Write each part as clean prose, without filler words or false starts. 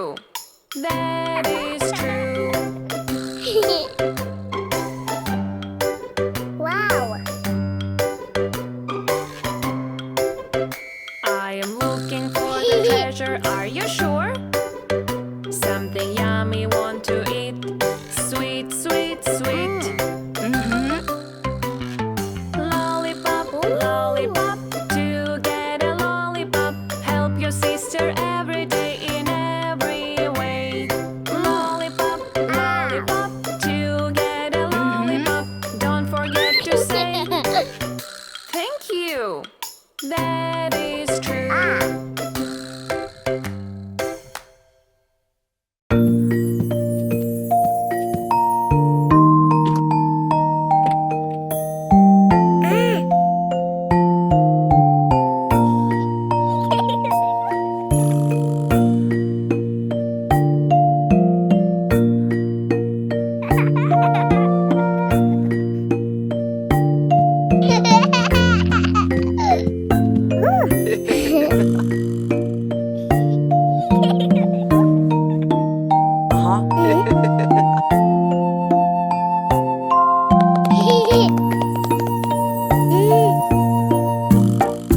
you. That is true. Wow. I am looking for the treasure. Are you sure? Something yummy want to eat. Sweet, sweet, sweet. Lollipop, lollipop. To get a lollipop, help your sister every day in every way. Lollipop, lollipop. To get a lollipop, don't forget to say thank you. That is true.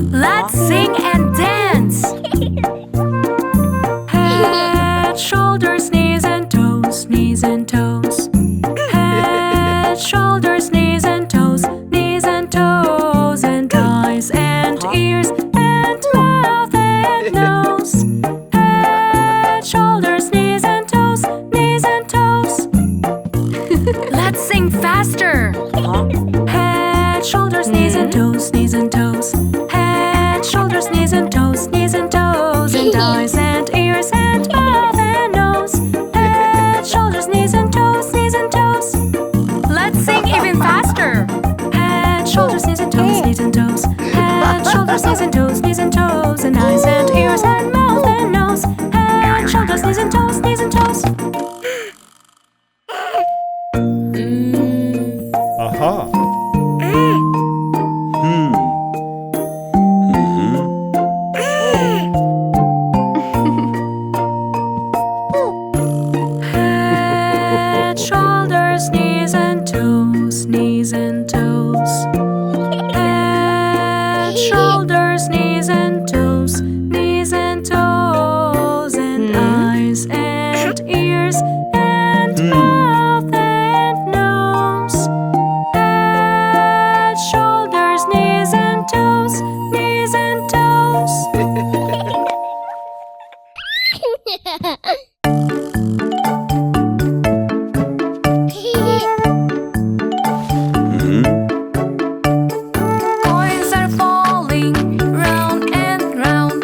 Let's sing and dance. Head, shoulders, knees and toes, knees and toes. Head, shoulders, knees and toes, knees and toes, and eyes and ears and mouth and nose. Head, shoulders, knees and toes, knees and toes. Let's sing faster. Head, shoulders, knees and toes, knees and toes. Head, shoulders, knees and toes, and eyes and ears and mouth and nose. Head, shoulders, knees and toes, and toes. Let's sing even faster. Head, shoulders, knees and toes, Head, shoulders, knees and toes, and eyes and ears and mouth and nose. Head, shoulders, knees and toes, and toes. Aha. Head, shoulders, knees and toes, Head, shoulders, knees and toes, and eyes and ears and mouth and nose. Head, shoulders, knees and toes, and toes. Coins are falling round and round.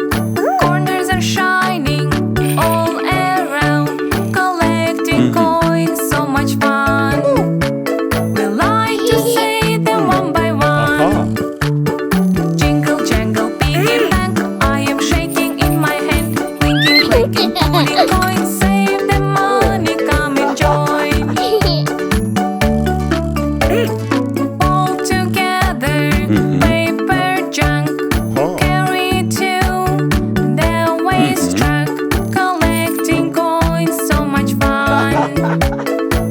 Corners are shining all around. Collecting coins, so much fun. We like to say them one by one. Jingle, jangle, piggy bank. I am shaking in my hand. Clinking, clanking, pulling coins. Save the money, come and join. All together, paper junk. Carry to the waste truck. Collecting coins, so much fun.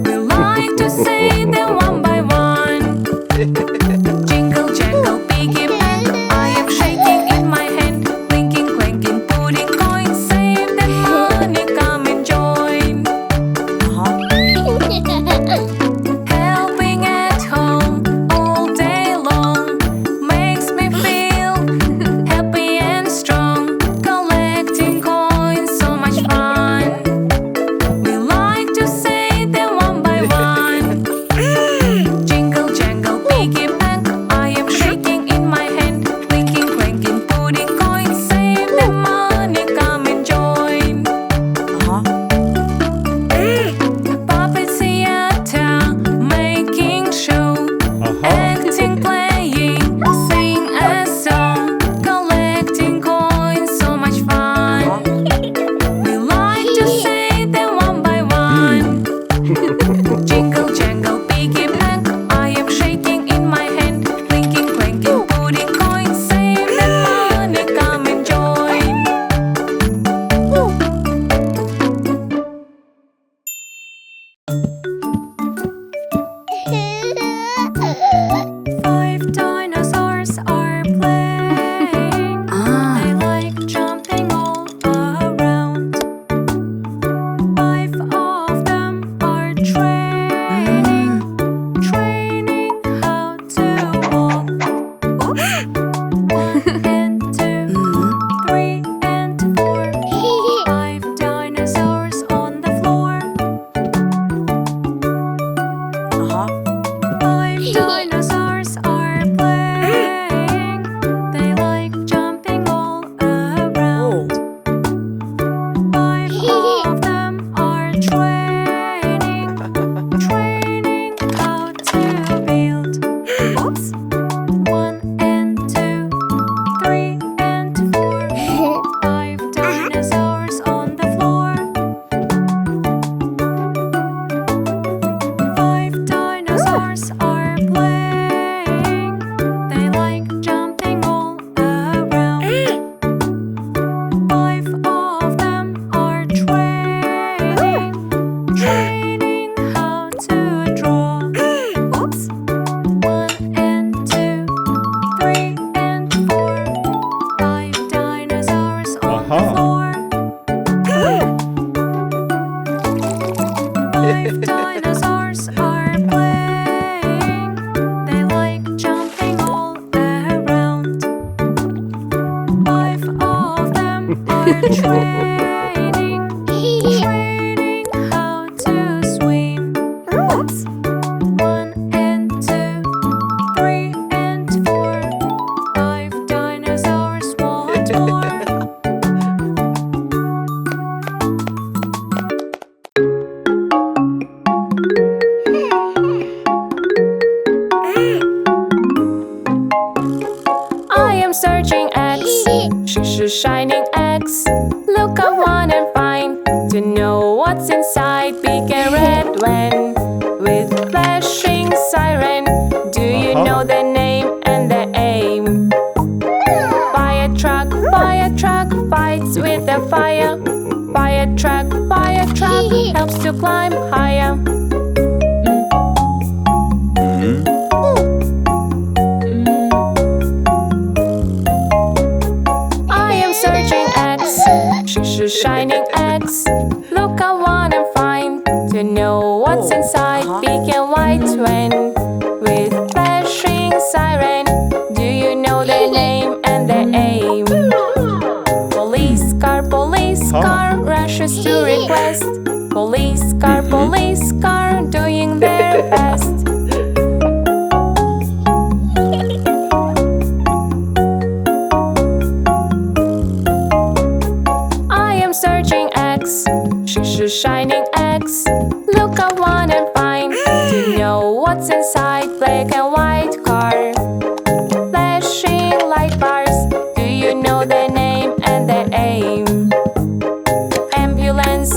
We like to say them one by one. Jingle, jangle, piggy bank. I am shaking in my hand. Clinking, clanking, putting coins. Save the money, come and join. what's inside. Big and red van with flashing siren. Do you know the name and the aim? Fire truck fights with the fire. Fire truck helps to climb higher. I am searching X, shining X. Look, I wanna find to know what's inside. Big and white van with flashing siren. Do you know the name and the aim? Police car rushes to request. Police car doing their best. I am searching X, shining X. Look, I wanna find to know what's inside. Black and white car, flashing light bars. Do you know the name and the aim? Ambulance